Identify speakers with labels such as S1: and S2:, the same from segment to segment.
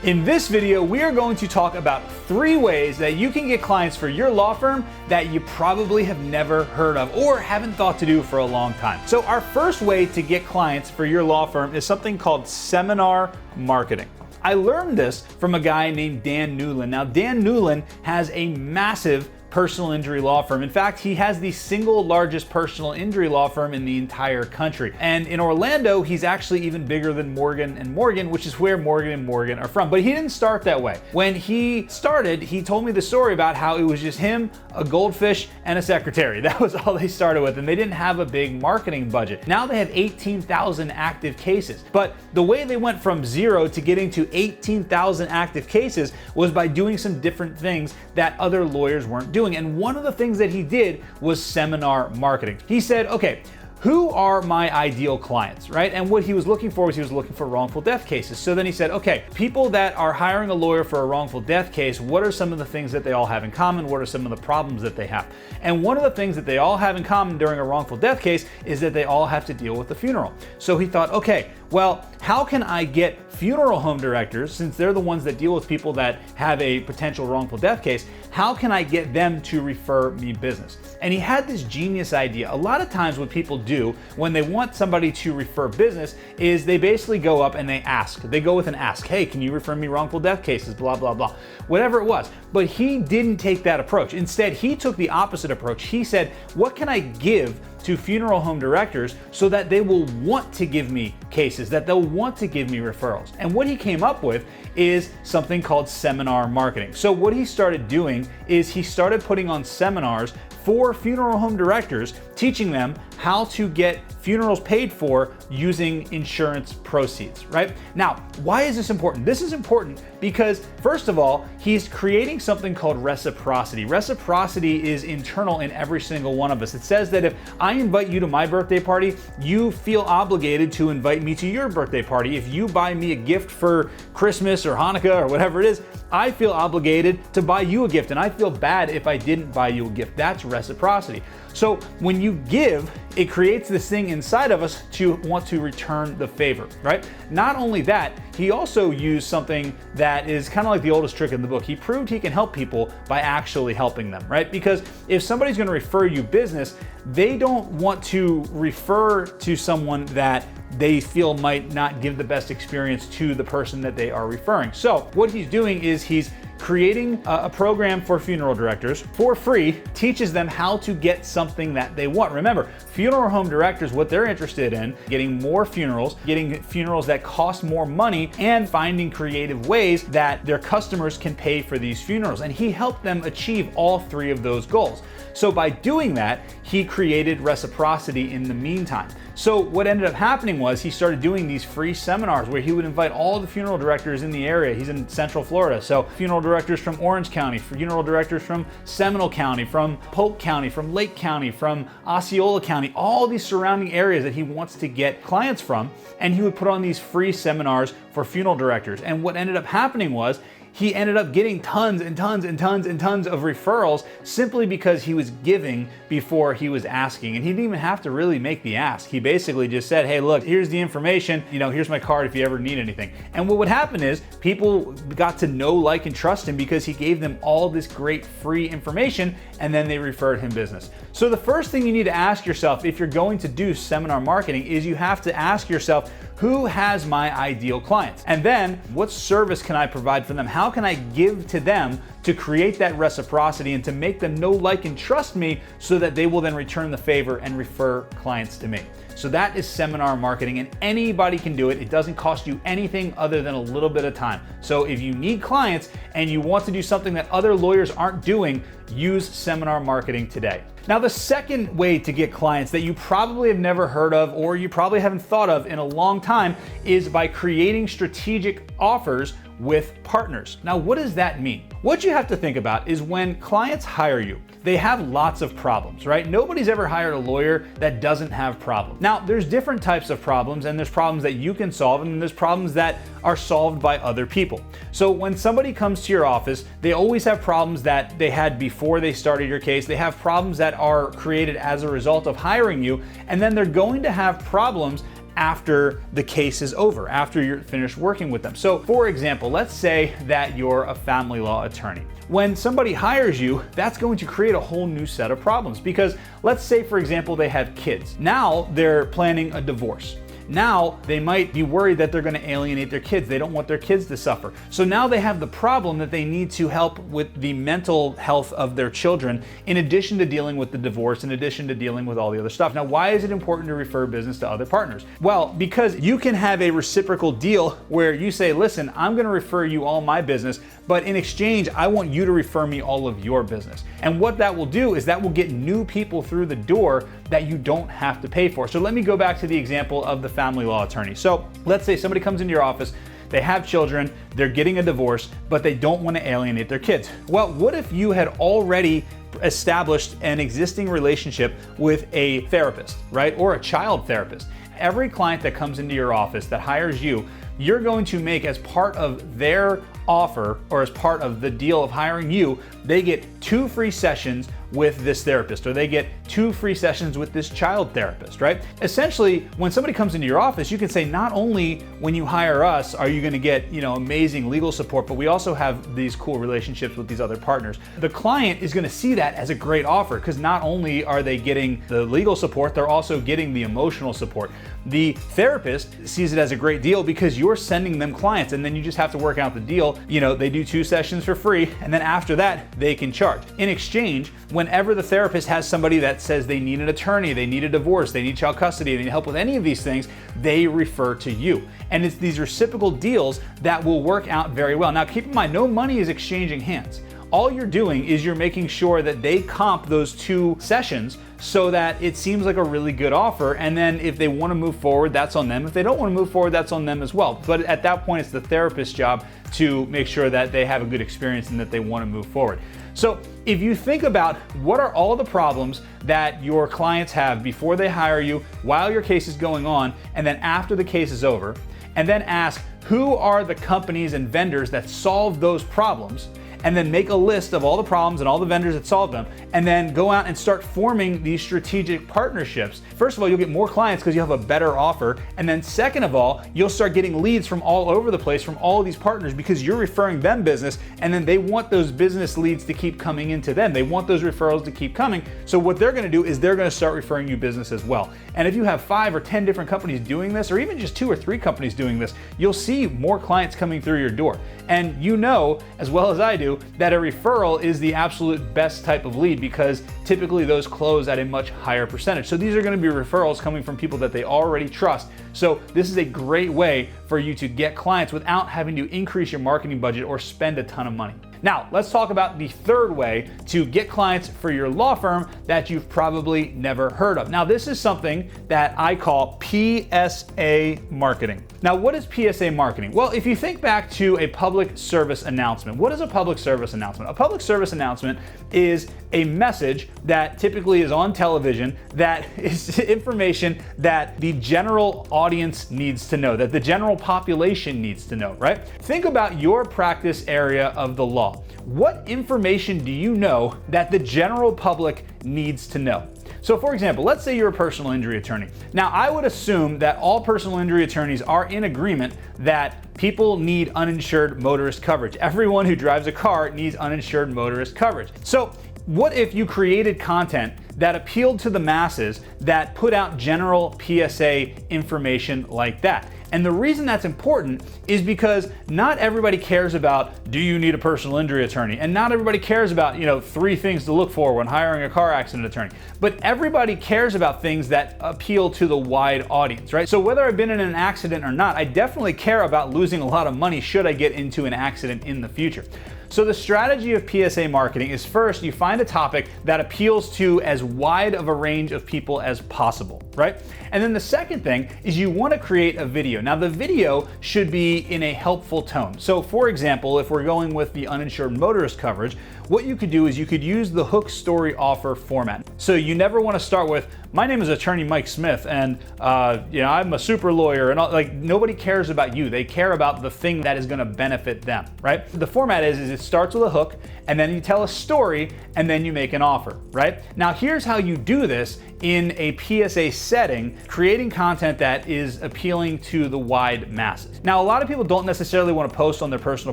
S1: In this video, we are going to talk about 3 ways that you can get clients for your law firm that you probably have never heard of or haven't thought to do for a long time. So our first way to get clients for your law firm is something called seminar marketing. I learned this from a guy named Dan Newland. Now, Dan Newland has a massive personal injury law firm. In fact, he has the single largest personal injury law firm in the entire country. And in Orlando, he's actually even bigger than Morgan & Morgan, which is where Morgan & Morgan are from. But he didn't start that way. When he started, he told me the story about how it was just him, a goldfish, and a secretary. That was all they started with, and they didn't have a big marketing budget. Now they have 18,000 active cases. But the way they went from 0 to getting to 18,000 active cases was by doing some different things that other lawyers weren't doing. And one of the things that he did was seminar marketing. He said, okay, who are my ideal clients, right? And what he was looking for was he was looking for wrongful death cases. So then he said, okay, people that are hiring a lawyer for a wrongful death case, what are some of the things that they all have in common? What are some of the problems that they have? And one of the things that they all have in common during a wrongful death case is that they all have to deal with the funeral. So he thought, okay, well, how can I get funeral home directors, since they're the ones that deal with people that have a potential wrongful death case, how can I get them to refer me business? And he had this genius idea. A lot of times what people do when they want somebody to refer business is they basically go up and they ask. They go with an ask, hey, can you refer me wrongful death cases, blah, blah, blah, whatever it was. But he didn't take that approach. Instead, he took the opposite approach. He said, what can I give to funeral home directors so that they will want to give me cases, that they'll want to give me referrals? And what he came up with is something called seminar marketing. So what he started doing is he started putting on seminars for funeral home directors, teaching them how to get funerals paid for using insurance proceeds, right? Now, why is this important? This is important because, first of all, he's creating something called reciprocity. Reciprocity is internal in every single one of us. It says that if I invite you to my birthday party, you feel obligated to invite me to your birthday party. If you buy me a gift for Christmas or Hanukkah or whatever it is, I feel obligated to buy you a gift, and I feel bad if I didn't buy you a gift. That's reciprocity. So when you give, it creates this thing inside of us to want to return the favor, right? Not only that, he also used something that is kind of like the oldest trick in the book. He proved he can help people by actually helping them, right? Because if somebody's going to refer you business, they don't want to refer to someone that they feel might not give the best experience to the person that they are referring. So what he's doing is he's creating a program for funeral directors for free, teaches them how to get something that they want. Remember, funeral home directors, what they're interested in, getting more funerals, getting funerals that cost more money, and finding creative ways that their customers can pay for these funerals. And he helped them achieve all 3 of those goals. So by doing that, he created reciprocity in the meantime. So what ended up happening was he started doing these free seminars where he would invite all the funeral directors in the area. He's in Central Florida, so funeral directors from Orange County, funeral directors from Seminole County, from Polk County, from Lake County, from Osceola County, all these surrounding areas that he wants to get clients from, and he would put on these free seminars for funeral directors. And what ended up happening was he ended up getting tons and tons and tons and tons of referrals simply because he was giving before he was asking. And he didn't even have to really make the ask. He basically just said, hey, look, here's the information, here's my card if you ever need anything. And what would happen is people got to know, like, and trust him because he gave them all this great free information, and then they referred him business. So the first thing you need to ask yourself if you're going to do seminar marketing is you have to ask yourself, who has my ideal clients? And then what service can I provide for them? How can I give to them to create that reciprocity and to make them know, like, and trust me so that they will then return the favor and refer clients to me? So that is seminar marketing, and anybody can do it. It doesn't cost you anything other than a little bit of time. So if you need clients and you want to do something that other lawyers aren't doing, use seminar marketing today. Now, the second way to get clients that you probably have never heard of or you probably haven't thought of in a long time is by creating strategic offers with partners. Now, what does that mean? What you have to think about is when clients hire you, they have lots of problems, right? Nobody's ever hired a lawyer that doesn't have problems. Now, there's different types of problems, and there's problems that you can solve, and there's problems that are solved by other people. So when somebody comes to your office, they always have problems that they had before they started your case. They have problems that are created as a result of hiring you, and then they're going to have problems after the case is over, after you're finished working with them. So for example, let's say that you're a family law attorney. When somebody hires you, that's going to create a whole new set of problems because let's say, for example, they have kids. Now they're planning a divorce. Now they might be worried that they're going to alienate their kids. They don't want their kids to suffer. So now they have the problem that they need to help with the mental health of their children in addition to dealing with the divorce, in addition to dealing with all the other stuff. Now, why is it important to refer business to other partners? Well, because you can have a reciprocal deal where you say, listen, I'm going to refer you all my business, but in exchange, I want you to refer me all of your business. And what that will do is that will get new people through the door that you don't have to pay for. So let me go back to the example of the family law attorney. So let's say somebody comes into your office, they have children, they're getting a divorce, but they don't want to alienate their kids. Well, what if you had already established an existing relationship with a therapist, right? Or a child therapist. Every client that comes into your office that hires you, you're going to make as part of their offer or as part of the deal of hiring you, they get 2 free sessions with this therapist, or they get 2 free sessions with this child therapist, right? Essentially, when somebody comes into your office, you can say, not only when you hire us are you going to get, amazing legal support, but we also have these cool relationships with these other partners. The client is going to see that as a great offer because not only are they getting the legal support, they're also getting the emotional support. The therapist sees it as a great deal because you're sending them clients and then you just have to work out the deal. They do 2 sessions for free and then after that, they can charge. In exchange, whenever the therapist has somebody that says they need an attorney, they need a divorce, they need child custody, they need help with any of these things, they refer to you. And it's these reciprocal deals that will work out very well. Now, keep in mind, no money is exchanging hands. All you're doing is you're making sure that they comp those 2 sessions so that it seems like a really good offer. And then if they want to move forward, that's on them. If they don't want to move forward, that's on them as well. But at that point, it's the therapist's job to make sure that they have a good experience and that they want to move forward. So if you think about what are all the problems that your clients have before they hire you, while your case is going on, and then after the case is over, and then ask who are the companies and vendors that solve those problems, and then make a list of all the problems and all the vendors that solve them, and then go out and start forming these strategic partnerships. First of all, you'll get more clients because you'll have a better offer. And then second of all, you'll start getting leads from all over the place from all of these partners because you're referring them business, and then they want those business leads to keep coming into them. They want those referrals to keep coming. So what they're gonna do is they're gonna start referring you business as well. And if you have 5 or 10 different companies doing this, or even just 2 or 3 companies doing this, you'll see more clients coming through your door. And you know, as well as I do, that a referral is the absolute best type of lead because typically those close at a much higher percentage. So these are going to be referrals coming from people that they already trust. So this is a great way for you to get clients without having to increase your marketing budget or spend a ton of money. Now, let's talk about the third way to get clients for your law firm that you've probably never heard of. Now, this is something that I call PSA marketing. Now, what is PSA marketing? Well, if you think back to a public service announcement, what is a public service announcement? A public service announcement is a message that typically is on television that is information that the general audience needs to know, that the general population needs to know, right? Think about your practice area of the law. What information do you know that the general public needs to know? So for example, let's say you're a personal injury attorney. Now, I would assume that all personal injury attorneys are in agreement that people need uninsured motorist coverage. Everyone who drives a car needs uninsured motorist coverage. So what if you created content that appealed to the masses that put out general PSA information like that? And the reason that's important is because not everybody cares about, do you need a personal injury attorney? And not everybody cares about, 3 things to look for when hiring a car accident attorney. But everybody cares about things that appeal to the wide audience, right? So whether I've been in an accident or not, I definitely care about losing a lot of money should I get into an accident in the future. So the strategy of PSA marketing is first, you find a topic that appeals to as wide of a range of people as possible, right? And then the second thing is you want to create a video. Now the video should be in a helpful tone. So for example, if we're going with the uninsured motorist coverage, what you could do is you could use the hook story offer format. So you never want to start with, my name is attorney Mike Smith and I'm a super lawyer and all, like nobody cares about you. They care about the thing that is going to benefit them, right? The format is it starts with a hook and then you tell a story and then you make an offer, right? Now here's how you do this in a PSA setting, creating content that is appealing to the wide masses. Now, a lot of people don't necessarily want to post on their personal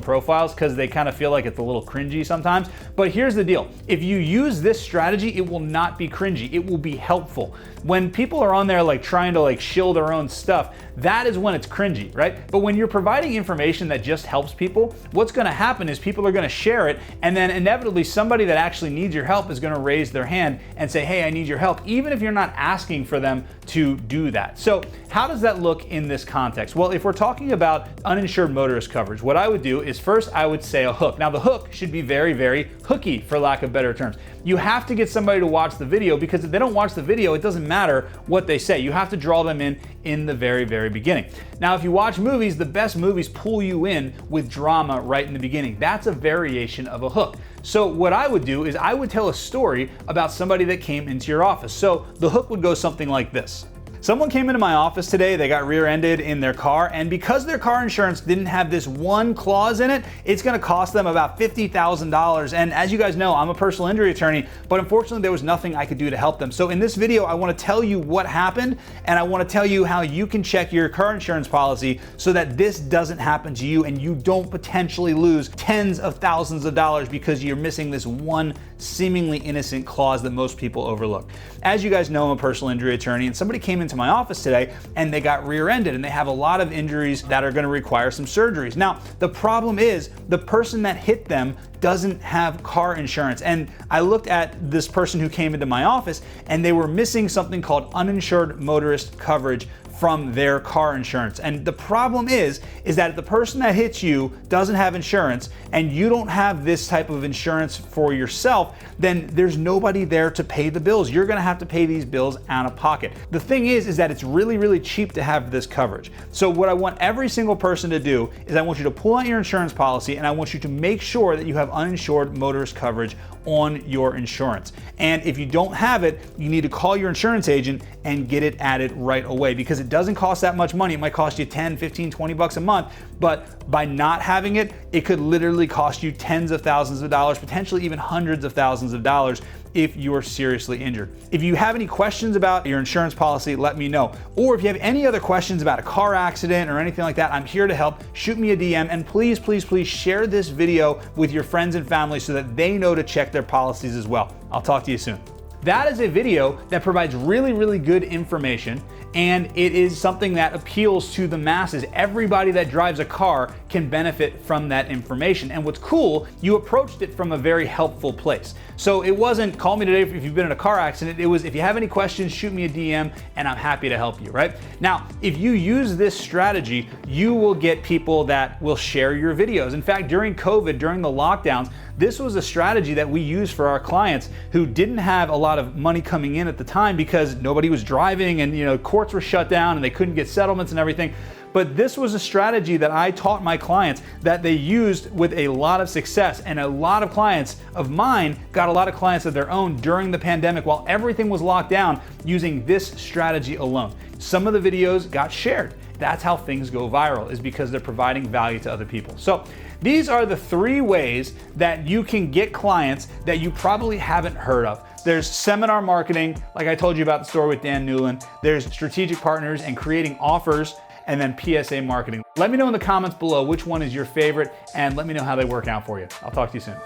S1: profiles because they kind of feel like it's a little cringy sometimes, but here's the deal. If you use this strategy, it will not be cringy. It will be helpful. When people are on there like trying to like shill their own stuff, that is when it's cringy, right? But when you're providing information that just helps people, what's going to happen is people are going to share it, and then inevitably somebody that actually needs your help is going to raise their hand and say, hey, I need your help, even if you're not asking for them to do that. So how does that look in this context? Well, if we're talking about uninsured motorist coverage, what I would do is first I would say a hook. Now the hook should be very, very hooky, for lack of better terms. You have to get somebody to watch the video, because if they don't watch the video, it doesn't matter what they say. You have to draw them in the very, very beginning. Now, if you watch movies, the best movies pull you in with drama right in the beginning. That's a variation of a hook. So what I would do is I would tell a story about somebody that came into your office. So the hook would go something like this. Someone came into my office today, they got rear-ended in their car, and because their car insurance didn't have this one clause in it, it's gonna cost them about $50,000. And as you guys know, I'm a personal injury attorney, but unfortunately there was nothing I could do to help them. So in this video, I wanna tell you what happened, and I wanna tell you how you can check your car insurance policy so that this doesn't happen to you and you don't potentially lose tens of thousands of dollars because you're missing this one seemingly innocent clause that most people overlook. As you guys know, I'm a personal injury attorney, and somebody came into my office today and they got rear-ended, and they have a lot of injuries that are going to require some surgeries. Now, the problem is the person that hit them doesn't have car insurance. And I looked at this person who came into my office, and they were missing something called uninsured motorist coverage from their car insurance. And the problem is that if the person that hits you doesn't have insurance and you don't have this type of insurance for yourself, then there's nobody there to pay the bills. You're gonna have to pay these bills out of pocket. The thing is that it's really, really cheap to have this coverage. So what I want every single person to do is I want you to pull out your insurance policy, and I want you to make sure that you have uninsured motorist coverage on your insurance. And if you don't have it, you need to call your insurance agent and get it added right away, because it doesn't cost that much money. It might cost you 10, 15, 20 bucks a month, but by not having it, it could literally cost you tens of thousands of dollars, potentially even hundreds of thousands of dollars if you are seriously injured. If you have any questions about your insurance policy, let me know. Or if you have any other questions about a car accident or anything like that, I'm here to help. Shoot me a DM, and please, please, please share this video with your friends and family so that they know to check their policies as well. I'll talk to you soon. That is a video that provides really, really good information, and it is something that appeals to the masses. Everybody that drives a car can benefit from that information. And what's cool, you approached it from a very helpful place. So it wasn't call me today if you've been in a car accident. It was if you have any questions, shoot me a DM and I'm happy to help you, right? Now, if you use this strategy, you will get people that will share your videos. In fact, during COVID, during the lockdowns, this was a strategy that we used for our clients who didn't have a lot of money coming in at the time because nobody was driving, and courts were shut down and they couldn't get settlements and everything. But this was a strategy that I taught my clients that they used with a lot of success, and a lot of clients of mine got a lot of clients of their own during the pandemic while everything was locked down, using this strategy alone. Some of the videos got shared. That's how things go viral, is because they're providing value to other people. So these are the 3 ways that you can get clients that you probably haven't heard of. There's seminar marketing, like I told you about the story with Dan Newland. There's strategic partners and creating offers, and then PSA marketing. Let me know in the comments below which one is your favorite, and let me know how they work out for you. I'll talk to you soon.